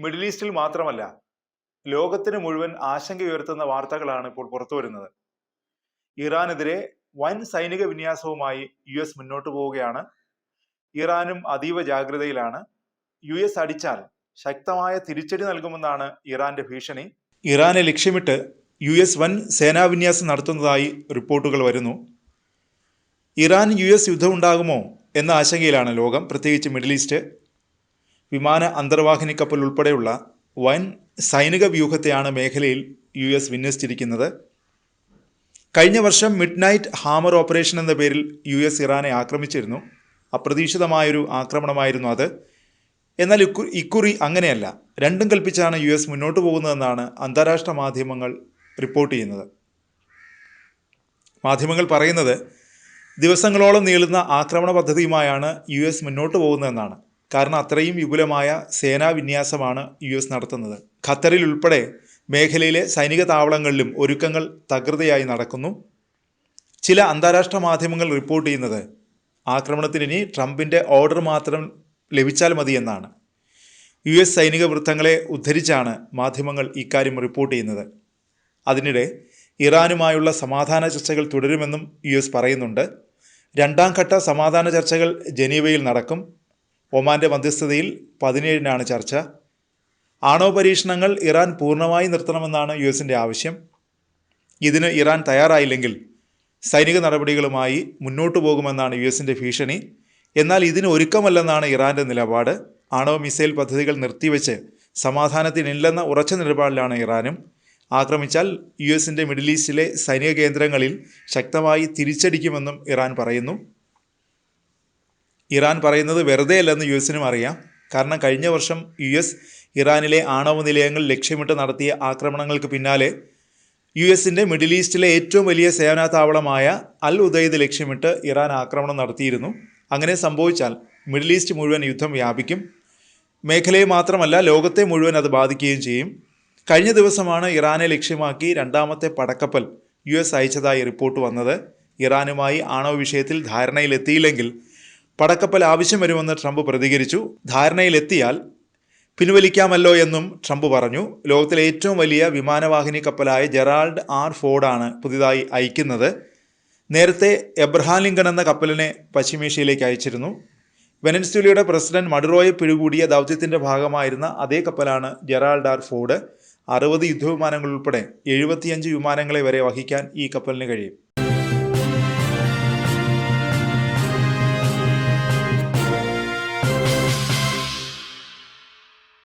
Middle ഈസ്റ്റിൽ മാത്രമല്ല, ലോകത്തിന് മുഴുവൻ ആശങ്കയുയർത്തുന്ന വാർത്തകളാണ് ഇപ്പോൾ പുറത്തുവരുന്നത്. ഇറാനെതിരെ വൻ സൈനിക വിന്യാസവുമായി US മുന്നോട്ട് പോവുകയാണ്. ഇറാനും അതീവ ജാഗ്രതയിലാണ്. US അടിച്ചാൽ ശക്തമായ തിരിച്ചടി നൽകുമെന്നാണ് ഇറാന്റെ ഭീഷണി. ഇറാനെ ലക്ഷ്യമിട്ട് US വൻ സേനാവിന്യാസം നടത്തുന്നതായി റിപ്പോർട്ടുകൾ വരുന്നു. ഇറാൻ US യുദ്ധമുണ്ടാകുമോ എന്ന ആശങ്കയിലാണ് ലോകം, പ്രത്യേകിച്ച് മിഡിൽ ഈസ്റ്റ്. വിമാന അന്തർവാഹിനി കപ്പൽ ഉൾപ്പെടെയുള്ള വൻ സൈനിക വ്യൂഹത്തെയാണ് മേഖലയിൽ US വിന്യസിച്ചിരിക്കുന്നത്. കഴിഞ്ഞ വർഷം മിഡ് നൈറ്റ് ഹാമർ ഓപ്പറേഷൻ എന്ന പേരിൽ US ഇറാനെ ആക്രമിച്ചിരുന്നു. അപ്രതീക്ഷിതമായൊരു ആക്രമണമായിരുന്നു അത്. എന്നാൽ ഇക്കുറി അങ്ങനെയല്ല. രണ്ടും കൽപ്പിച്ചാണ് US മുന്നോട്ട് പോകുന്നതെന്നാണ് അന്താരാഷ്ട്ര മാധ്യമങ്ങൾ റിപ്പോർട്ട് ചെയ്യുന്നത്. മാധ്യമങ്ങൾ പറയുന്നത് ദിവസങ്ങളോളം നീളുന്ന ആക്രമണ പദ്ധതിയുമായാണ് US മുന്നോട്ട് പോകുന്നതെന്നാണ്. കാരണം അത്രയും വിപുലമായ സേനാ വിന്യാസമാണ് US നടത്തുന്നത്. ഖത്തറിൽ ഉൾപ്പെടെ മേഖലയിലെ സൈനിക താവളങ്ങളിലും ഒരുക്കങ്ങൾ തകൃതിയായി നടക്കുന്നു. ചില അന്താരാഷ്ട്ര മാധ്യമങ്ങൾ റിപ്പോർട്ട് ചെയ്യുന്നത് ആക്രമണത്തിന് ഇനി ട്രംപിൻ്റെ ഓർഡർ മാത്രം ലഭിച്ചാൽ മതിയെന്നാണ്. US സൈനിക വൃത്തങ്ങളെ ഉദ്ധരിച്ചാണ് മാധ്യമങ്ങൾ ഇക്കാര്യം റിപ്പോർട്ട് ചെയ്യുന്നത്. അതിനിടെ ഇറാനുമായുള്ള സമാധാന ചർച്ചകൾ തുടരുമെന്നും US പറയുന്നുണ്ട്. രണ്ടാം ഘട്ട സമാധാന ചർച്ചകൾ ജനീവയിൽ നടക്കും. ഒമാന്റെ മധ്യസ്ഥതയിൽ 17-നാണ് ചർച്ച. ആണവ പരീക്ഷണങ്ങൾ ഇറാൻ പൂർണ്ണമായി നിർത്തണമെന്നാണ് USന്റെ ആവശ്യം. ഇതിന് ഇറാൻ തയ്യാറായില്ലെങ്കിൽ സൈനിക നടപടികളുമായി മുന്നോട്ടു പോകുമെന്നാണ് USന്റെ ഭീഷണി. എന്നാൽ ഇതിന് ഒരുക്കമല്ലെന്നാണ് ഇറാന്റെ നിലപാട്. ആണവ മിസൈൽ പദ്ധതികൾ നിർത്തിവെച്ച് സമാധാനത്തിനില്ലെന്ന ഉറച്ച നിലപാടിലാണ് ഇറാനും. ആക്രമിച്ചാൽ USന്റെ മിഡിൽ ഈസ്റ്റിലെ സൈനിക കേന്ദ്രങ്ങളിൽ ശക്തമായി തിരിച്ചടിക്കുമെന്നും ഇറാൻ പറയുന്നു. ഇറാൻ പറയുന്നത് വെറുതെ അല്ലെന്ന് USനും അറിയാം. കാരണം കഴിഞ്ഞ വർഷം US ഇറാനിലെ ആണവ നിലയങ്ങൾ ലക്ഷ്യമിട്ട് നടത്തിയ ആക്രമണങ്ങൾക്ക് പിന്നാലെ USന്റെ മിഡിൽ ഈസ്റ്റിലെ ഏറ്റവും വലിയ സേനാ താവളമായ അൽ ഉദൈദ് ലക്ഷ്യമിട്ട് ഇറാൻ ആക്രമണം നടത്തിയിരുന്നു. അങ്ങനെ സംഭവിച്ചാൽ മിഡിൽ ഈസ്റ്റ് മുഴുവൻ യുദ്ധം വ്യാപിക്കും. മേഖലയെ മാത്രമല്ല, ലോകത്തെ മുഴുവൻ അത് ബാധിക്കുകയും ചെയ്യും. കഴിഞ്ഞ ദിവസമാണ് ഇറാനെ ലക്ഷ്യമാക്കി രണ്ടാമത്തെ പടക്കപ്പൽ US അയച്ചതായി റിപ്പോർട്ട് വന്നത്. ഇറാനുമായി ആണവ വിഷയത്തിൽ ധാരണയിലെത്തിയില്ലെങ്കിൽ പടക്കപ്പൽ ആവശ്യം വരുമെന്ന് ട്രംപ് പ്രതികരിച്ചു. ധാരണയിലെത്തിയാൽ പിൻവലിക്കാമല്ലോ എന്നും ട്രംപ് പറഞ്ഞു. ലോകത്തിലെ ഏറ്റവും വലിയ വിമാനവാഹിനി കപ്പലായ ജെറാൾഡ് R. ഫോർഡാണ് പുതിയതായി അയക്കുന്നത്. നേരത്തെ എബ്രഹാം ലിങ്കൺ എന്ന കപ്പലിനെ പശ്ചിമേഷ്യയിലേക്ക് അയച്ചിരുന്നു. വെനസ്വേലയുടെ പ്രസിഡന്റ് മഡുറോയെ പിടികൂടിയ ദൗത്യത്തിൻ്റെ ഭാഗമായിരുന്ന അതേ കപ്പലാണ് ജെറാൾഡ് R. ഫോർഡ്. 60 യുദ്ധവിമാനങ്ങൾ ഉൾപ്പെടെ 75 വിമാനങ്ങളെ വരെ വഹിക്കാൻ ഈ കപ്പലിന് കഴിയും.